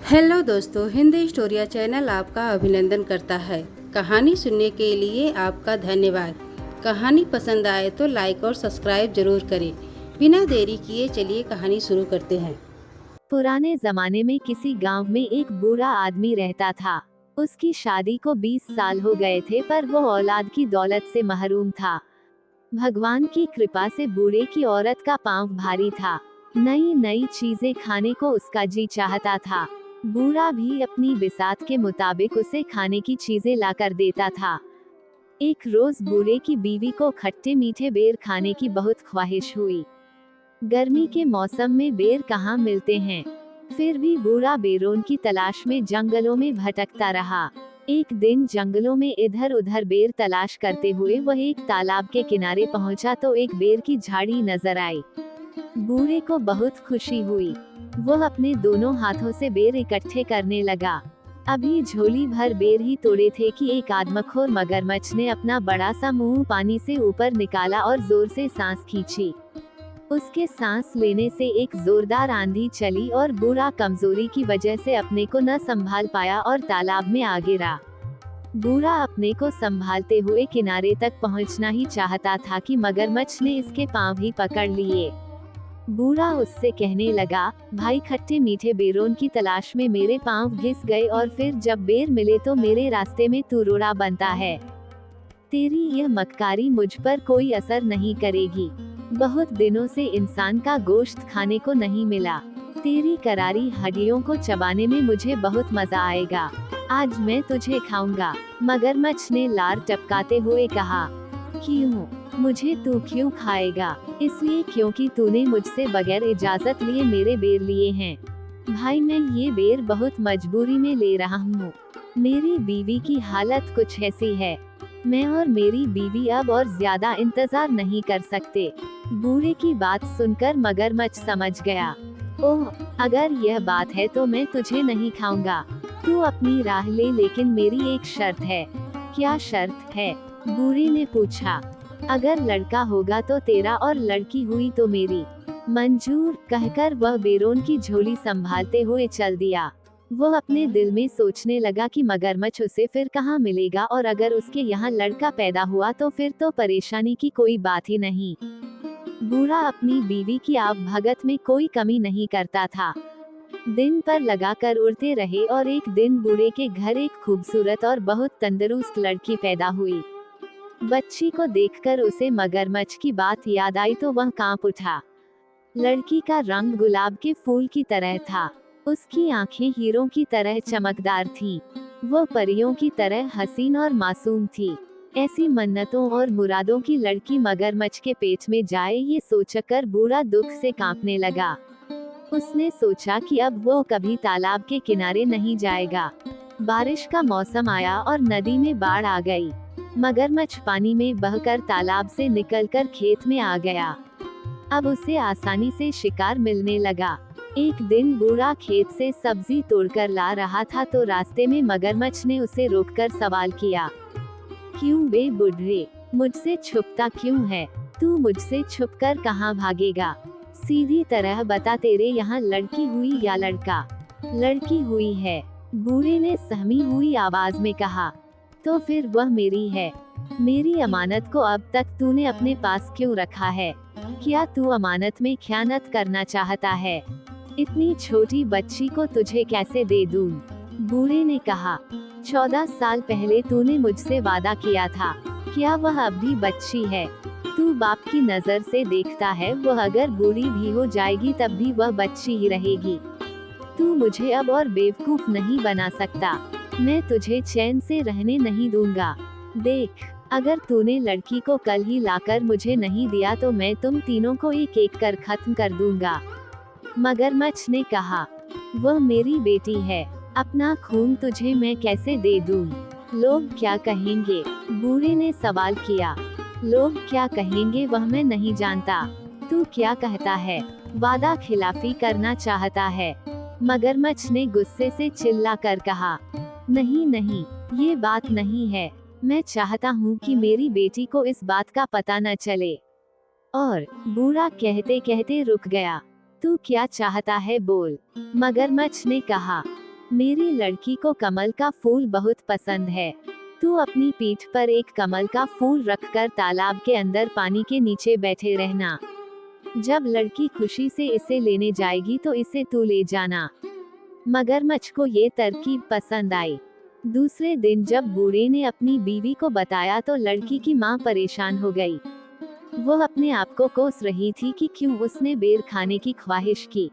Hello दोस्तों, Hindi स्टोरिया channel आपका अभिनंदन करता है। कहानी सुनने के लिए आपका धन्यवाद। कहानी पसंद आए तो लाइक और सब्सक्राइब जरूर करें। बिना देरी किए चलिए कहानी शुरू करते हैं। पुराने जमाने में किसी गांव में एक बूढ़ा आदमी रहता था। उसकी शादी को 20 साल हो गए थे, पर वो औलाद की दौलत से महरूम था। भगवान की कृपा से बूढ़े की औरत का पांव भारी था। नई नई चीजें खाने को उसका जी चाहता था। बूढ़ा भी अपनी बिसात के मुताबिक उसे खाने की चीजें लाकर देता था। एक रोज बूढ़े की बीवी को खट्टे मीठे बेर खाने की बहुत ख्वाहिश हुई। गर्मी के मौसम में बेर कहाँ मिलते हैं। फिर भी बूढ़ा बेरों की तलाश में जंगलों में भटकता रहा। एक दिन जंगलों में इधर उधर बेर तलाश करते हुए वह एक तालाब के किनारे पहुंचा तो एक बेर की झाड़ी नजर आई। बूढ़े को बहुत खुशी हुई। वह अपने दोनों हाथों से बेर इकट्ठे करने लगा। अभी झोली भर बेर ही तोड़े थे कि एक आदमखोर मगरमच्छ ने अपना बड़ा सा मुंह पानी से ऊपर निकाला और जोर से सांस खींची। उसके सांस लेने से एक जोरदार आंधी चली और बूढ़ा कमजोरी की वजह से अपने को न संभाल पाया और तालाब में आ गिरा। बूढ़ा अपने को संभालते हुए किनारे तक पहुंचना ही चाहता था कि मगरमच्छ ने इसके पांव ही पकड़ लिए। बूढ़ा उससे कहने लगा, भाई, खट्टे मीठे बेरों की तलाश में मेरे पांव घिस गए और फिर जब बेर मिले तो मेरे रास्ते में तू रोड़ा बनता है। तेरी यह मक्कारी मुझ पर कोई असर नहीं करेगी। बहुत दिनों से इंसान का गोश्त खाने को नहीं मिला। तेरी करारी हड्डियों को चबाने में मुझे बहुत मजा आएगा। आज मैं तुझे खाऊंगा। मगरमच्छ ने लार टपकाते हुए कहा। क्यों? मुझे तू क्यों खाएगा? इसलिए क्योंकि तूने मुझसे बगैर इजाजत लिए मेरे बेर लिए हैं। भाई, मैं ये बेर बहुत मजबूरी में ले रहा हूँ। मेरी बीवी की हालत कुछ ऐसी है। मैं और मेरी बीवी अब और ज्यादा इंतजार नहीं कर सकते। बूढ़े की बात सुनकर मगरमच्छ समझ गया। ओह, अगर यह बात है तो मैं तुझे नहीं खाऊंगा। तू अपनी राह ले, लेकिन मेरी एक शर्त है। क्या शर्त है? बूढ़े ने पूछा। अगर लड़का होगा तो तेरा और लड़की हुई तो मेरी। मंजूर, कहकर वह बेरों की झोली संभालते हुए चल दिया। वह अपने दिल में सोचने लगा कि मगरमच्छ उसे फिर कहाँ मिलेगा और अगर उसके यहाँ लड़का पैदा हुआ तो फिर तो परेशानी की कोई बात ही नहीं। बूढ़ा अपनी बीवी की आवभगत में कोई कमी नहीं करता था। दिन पर लगाकर उड़ते रहे और एक दिन बूढ़े के घर एक खूबसूरत और बहुत तंदुरुस्त लड़की पैदा हुई। बच्ची को देखकर उसे मगरमच्छ की बात याद आई तो वह कांप उठा। लड़की का रंग गुलाब के फूल की तरह था। उसकी आंखें हीरों की तरह चमकदार थीं। वो परियों की तरह हसीन और मासूम थी। ऐसी मन्नतों और मुरादों की लड़की मगरमच्छ के पेट में जाए, ये सोचकर बूढ़ा दुख से कांपने लगा। उसने सोचा कि अब वो कभी तालाब के किनारे नहीं जाएगा। बारिश का मौसम आया और नदी में बाढ़ आ गई। मगरमच्छ पानी में बहकर तालाब से निकलकर खेत में आ गया। अब उसे आसानी से शिकार मिलने लगा। एक दिन बूढ़ा खेत से सब्जी तोड़कर ला रहा था तो रास्ते में मगरमच्छ ने उसे रोककर सवाल किया। क्यों बे बूढ़े, मुझसे छुपता क्यों है? तू मुझसे छुपकर कहाँ भागेगा? सीधी तरह बता, तेरे यहाँ लड़की हुई या लड़का? लड़की हुई है, बूढ़े ने सहमी हुई आवाज में कहा। तो फिर वह मेरी है। मेरी अमानत को अब तक तूने अपने पास क्यों रखा है? क्या तू अमानत में खयानत करना चाहता है? इतनी छोटी बच्ची को तुझे कैसे दे दूं? बूढ़े ने कहा। 14 साल पहले तूने मुझसे वादा किया था। क्या वह अब भी बच्ची है? तू बाप की नजर से देखता है, वह अगर बूढ़ी भी हो जाएगी तब भी वह बच्ची ही रहेगी। तू मुझे अब और बेवकूफ नहीं बना सकता। मैं तुझे चैन से रहने नहीं दूंगा। देख, अगर तूने लड़की को कल ही लाकर मुझे नहीं दिया तो मैं तुम तीनों को एक एक कर खत्म कर दूंगा। मगरमच्छ ने कहा, वह मेरी बेटी है। अपना खून तुझे मैं कैसे दे दूं? लोग क्या कहेंगे? बूढ़े ने सवाल किया। लोग क्या कहेंगे वह मैं नहीं जानता। तू क्या कहता है? वादा खिलाफी करना चाहता है? मगरमच्छ ने गुस्से से चिल्लाकर कहा। नहीं नहीं, ये बात नहीं है। मैं चाहता हूँ कि मेरी बेटी को इस बात का पता न चले। और बूढ़ा कहते कहते रुक गया। तू क्या चाहता है, बोल? मगरमच्छ ने कहा। मेरी लड़की को कमल का फूल बहुत पसंद है। तू अपनी पीठ पर एक कमल का फूल रखकर तालाब के अंदर पानी के नीचे बैठे रहना। जब लड़की खुशी से इसे लेने जाएगी तो इसे तू ले जाना। मगरमच्छ को ये तरकीब पसंद आई। दूसरे दिन जब बूढ़े ने अपनी बीवी को बताया तो लड़की की माँ परेशान हो गई। वो अपने आप को कोस रही थी कि क्यों उसने बेर खाने की ख्वाहिश की।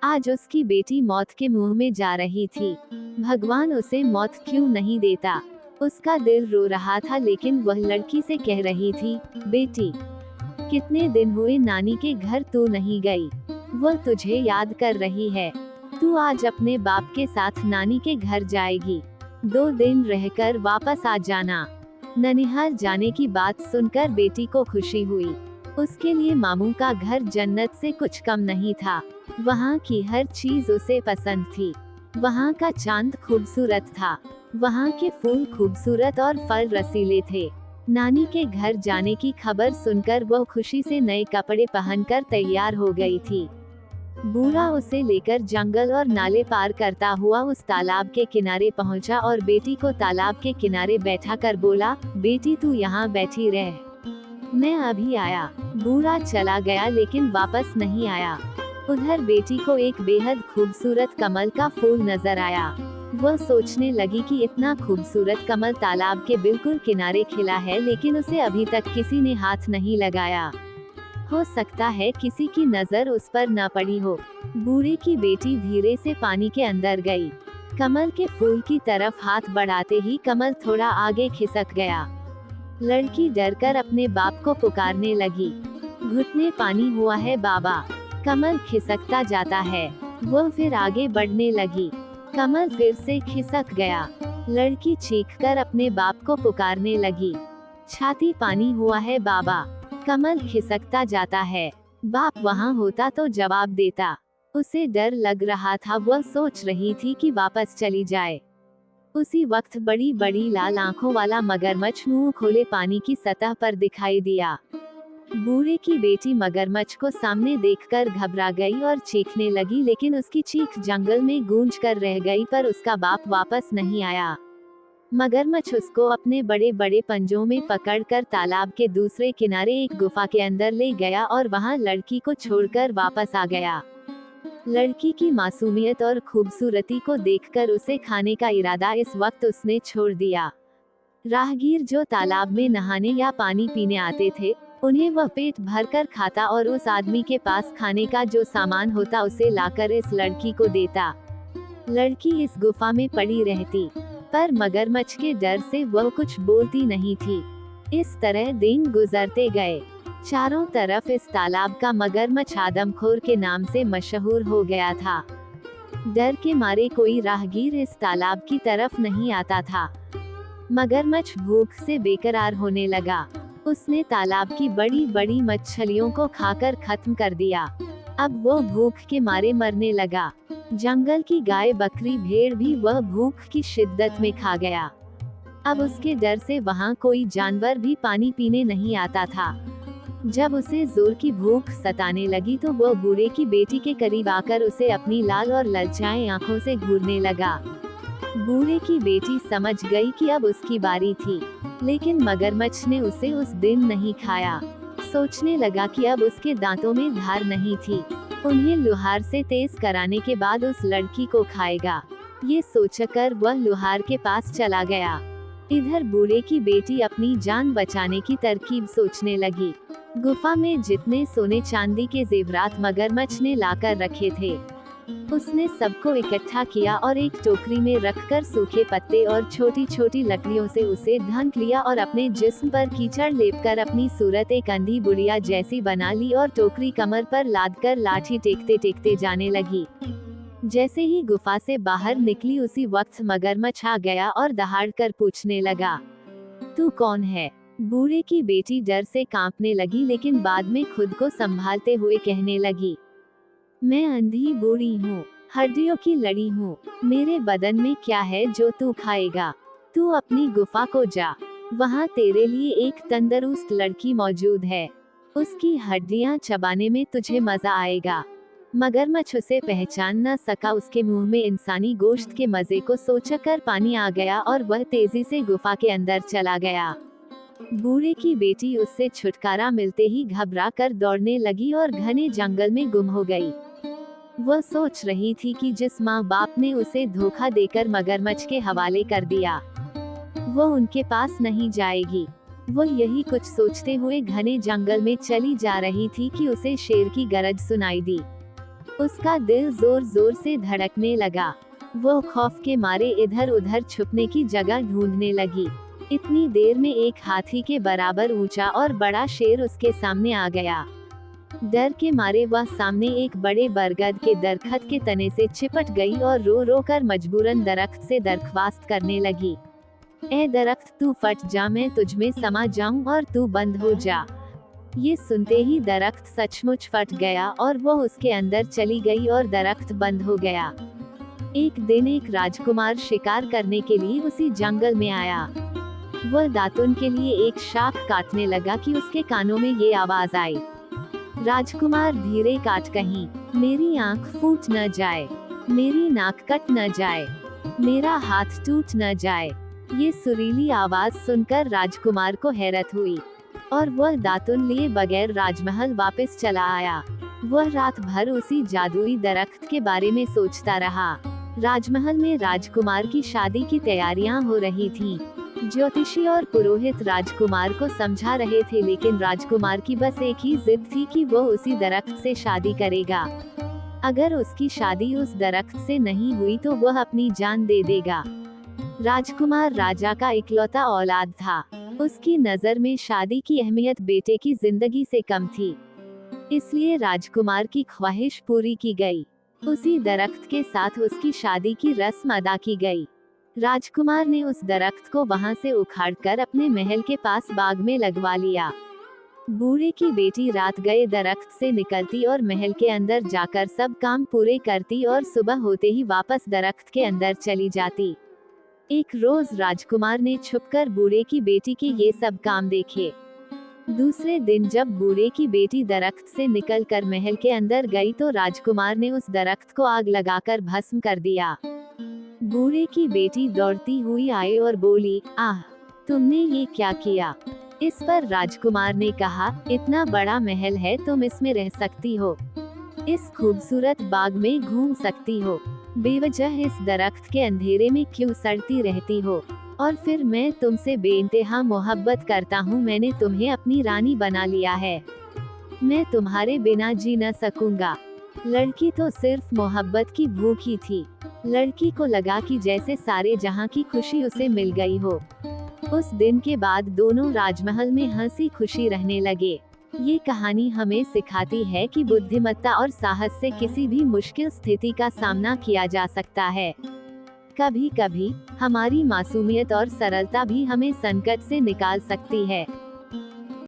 आज उसकी बेटी मौत के मुंह में जा रही थी। भगवान उसे मौत क्यों नहीं देता। उसका दिल रो रहा था, लेकिन वह लड़की से कह रही थी, बेटी, कितने दिन हुए नानी के घर तू नहीं गई। वह तुझे याद कर रही है। तू आज अपने बाप के साथ नानी के घर जाएगी। 2 दिन रहकर वापस आ जाना। ननिहाल जाने की बात सुनकर बेटी को खुशी हुई। उसके लिए मामू का घर जन्नत से कुछ कम नहीं था। वहाँ की हर चीज उसे पसंद थी। वहाँ का चांद खूबसूरत था। वहाँ के फूल खूबसूरत और फल रसीले थे। नानी के घर जाने की खबर सुनकर वह खुशी से नए कपड़े पहनकर तैयार हो गई थी। बूढ़ा उसे लेकर जंगल और नाले पार करता हुआ उस तालाब के किनारे पहुंचा और बेटी को तालाब के किनारे बैठा कर बोला, बेटी तू यहाँ बैठी रह, मैं अभी आया। बूढ़ा चला गया लेकिन वापस नहीं आया। उधर बेटी को एक बेहद खूबसूरत कमल का फूल नजर आया। वह सोचने लगी कि इतना खूबसूरत कमल तालाब के बिल्कुल किनारे खिला है, लेकिन उसे अभी तक किसी ने हाथ नहीं लगाया। हो सकता है किसी की नजर उस पर न पड़ी हो। बूढ़े की बेटी धीरे से पानी के अंदर गई। कमल के फूल की तरफ हाथ बढ़ाते ही कमल थोड़ा आगे खिसक गया। लड़की डरकर अपने बाप को पुकारने लगी, घुटने पानी हुआ है बाबा। कमल खिसकता जाता है। वह फिर आगे बढ़ने लगी। कमल फिर से खिसक गया। लड़की चीखकर अपने बाप को पुकारने लगी, छाती पानी हुआ है बाबा। कमल खिसकता जाता है। बाप वहाँ होता तो जवाब देता। उसे डर लग रहा था। वह सोच रही थी कि वापस चली जाए। उसी वक्त बड़ी बड़ी लाल आंखों वाला मगरमच्छ मुंह खोले पानी की सतह पर दिखाई दिया। बूढ़े की बेटी मगरमच्छ को सामने देखकर घबरा गई और चीखने लगी, लेकिन उसकी चीख जंगल में गूंज कर रह गई, पर उसका बाप वापस नहीं आया। मगरमच्छ उसको अपने बड़े बड़े पंजों में पकड़कर तालाब के दूसरे किनारे एक गुफा के अंदर ले गया और वहां लड़की को छोड़कर वापस आ गया। लड़की की मासूमियत और खूबसूरती को देखकर उसे खाने का इरादा इस वक्त उसने छोड़ दिया। राहगीर जो तालाब में नहाने या पानी पीने आते थे, उन्हें वह पेट भरकर खाता और उस आदमी के पास खाने का जो सामान होता उसे लाकर इस लड़की को देता। लड़की इस गुफा में पड़ी रहती, पर मगरमच्छ के डर से वह कुछ बोलती नहीं थी। इस तरह दिन गुजरते गए। चारों तरफ इस तालाब का मगरमच्छ आदमखोर के नाम से मशहूर हो गया था। डर के मारे कोई राहगीर इस तालाब की तरफ नहीं आता था। मगरमच्छ भूख से बेकरार होने लगा। उसने तालाब की बड़ी बड़ी मछलियों को खाकर खत्म कर दिया। अब वो भूख के मारे मरने लगा। जंगल की गाय, बकरी, भेड़ भी वह भूख की शिद्दत में खा गया। अब उसके डर से वहाँ कोई जानवर भी पानी पीने नहीं आता था। जब उसे जोर की भूख सताने लगी तो वह बूढ़े की बेटी के करीब आकर उसे अपनी लाल और ललचाए आंखों से घूरने लगा। बूढ़े की बेटी समझ गई कि अब उसकी बारी थी, लेकिन मगरमच्छ ने उसे उस दिन नहीं खाया। सोचने लगा कि अब उसके दांतों में धार नहीं थी, उन्हें लुहार से तेज कराने के बाद उस लड़की को खाएगा। ये सोचकर वह लुहार के पास चला गया। इधर बूढ़े की बेटी अपनी जान बचाने की तरकीब सोचने लगी। गुफा में जितने सोने चांदी के जेवरात मगरमच्छ ने लाकर रखे थे, उसने सबको इकट्ठा किया और एक टोकरी में रखकर सूखे पत्ते और छोटी छोटी लकड़ियों से उसे ढक लिया और अपने जिस्म पर कीचड़ लेपकर अपनी सूरत एक अंधी बुढ़िया जैसी बना ली और टोकरी कमर पर लादकर लाठी टेकते टेकते जाने लगी। जैसे ही गुफा से बाहर निकली उसी वक्त मगरमच्छ आ गया और दहाड़कर पूछने लगा, तू कौन है? बूढ़े की बेटी डर से कांपने लगी, लेकिन बाद में खुद को संभालते हुए कहने लगी, मैं अंधी बूढ़ी हूँ, हड्डियों की लड़ी हूँ। मेरे बदन में क्या है जो तू खाएगा? तू अपनी गुफा को जा, वहाँ तेरे लिए एक तंदुरुस्त लड़की मौजूद है, उसकी हड्डियाँ चबाने में तुझे मजा आएगा। मगरमच्छ उसे पहचान न सका। उसके मुंह में इंसानी गोश्त के मजे को सोचकर पानी आ गया और वह तेजी से गुफा के अंदर चला गया। बूढ़े की बेटी उससे छुटकारा मिलते ही घबरा कर दौड़ने लगी और घने जंगल में गुम हो गई। वह सोच रही थी कि जिस माँ बाप ने उसे धोखा देकर मगरमच्छ के हवाले कर दिया, वो उनके पास नहीं जाएगी। वो यही कुछ सोचते हुए घने जंगल में चली जा रही थी कि उसे शेर की गरज सुनाई दी। उसका दिल जोर जोर से धड़कने लगा। वो खौफ के मारे इधर उधर छुपने की जगह ढूंढने लगी। इतनी देर में एक हाथी के बराबर ऊंचा और बड़ा शेर उसके सामने आ गया। डर के मारे वह सामने एक बड़े बरगद के दरख्त के तने से चिपट गई और रो रो कर मजबूरन दरख्त से दरख्वास्त करने लगी, ए दरख्त तू फट जा, मैं तुझमें समा जाऊं और तू बंद हो जा। ये सुनते ही दरख्त सचमुच फट गया और वो उसके अंदर चली गई और दरख्त बंद हो गया। एक दिन एक राजकुमार शिकार करने के लिए उसी जंगल में आया। वह दातुन के लिए एक शाख काटने लगा कि उसके कानों में ये आवाज आई, राजकुमार धीरे काट, कहीं मेरी आंख फूट न जाए, मेरी नाक कट न जाए, मेरा हाथ टूट न जाए। ये सुरीली आवाज सुनकर राजकुमार को हैरत हुई और वह दातुन लिए बगैर राजमहल वापस चला आया। वह रात भर उसी जादुई दरख्त के बारे में सोचता रहा। राजमहल में राजकुमार की शादी की तैयारियां हो रही थीं। ज्योतिषी और पुरोहित राजकुमार को समझा रहे थे, लेकिन राजकुमार की बस एक ही जिद थी कि वो उसी दरख्त से शादी करेगा। अगर उसकी शादी उस दरख्त से नहीं हुई तो वह अपनी जान दे देगा। राजकुमार राजा का इकलौता औलाद था। उसकी नजर में शादी की अहमियत बेटे की जिंदगी से कम थी, इसलिए राजकुमार की ख्वाहिश पूरी की गई। उसी दरख्त के साथ उसकी शादी की रस्म अदा की गई। राजकुमार ने उस दरख्त को वहां से उखाड़कर अपने महल के पास बाग में लगवा लिया। बूढ़े की बेटी रात गए दरख्त से निकलती और महल के अंदर जाकर सब काम पूरे करती और सुबह होते ही वापस दरख्त के अंदर चली जाती। एक रोज राजकुमार ने छुपकर बूढ़े की बेटी के ये सब काम देखे। दूसरे दिन जब बूढ़े की बेटी दरख्त से निकलकर महल के अंदर गई तो राजकुमार ने उस दरख्त को आग लगाकर भस्म कर दिया। बूढ़े की बेटी दौड़ती हुई आई और बोली, आह, तुमने ये क्या किया? इस पर राजकुमार ने कहा, इतना बड़ा महल है, तुम इसमें रह सकती हो, इस खूबसूरत बाग में घूम सकती हो, बेवजह इस दरख्त के अंधेरे में क्यों सड़ती रहती हो? और फिर मैं तुमसे बेइंतहा मोहब्बत करता हूँ, मैंने तुम्हें अपनी रानी बना लिया है, मैं तुम्हारे बिना जी न सकूंगा। लड़की तो सिर्फ मोहब्बत की भूखी थी। लड़की को लगा कि जैसे सारे जहां की खुशी उसे मिल गई हो। उस दिन के बाद दोनों राजमहल में हंसी खुशी रहने लगे। ये कहानी हमें सिखाती है कि बुद्धिमत्ता और साहस से किसी भी मुश्किल स्थिति का सामना किया जा सकता है। कभी कभी हमारी मासूमियत और सरलता भी हमें संकट से निकाल सकती है।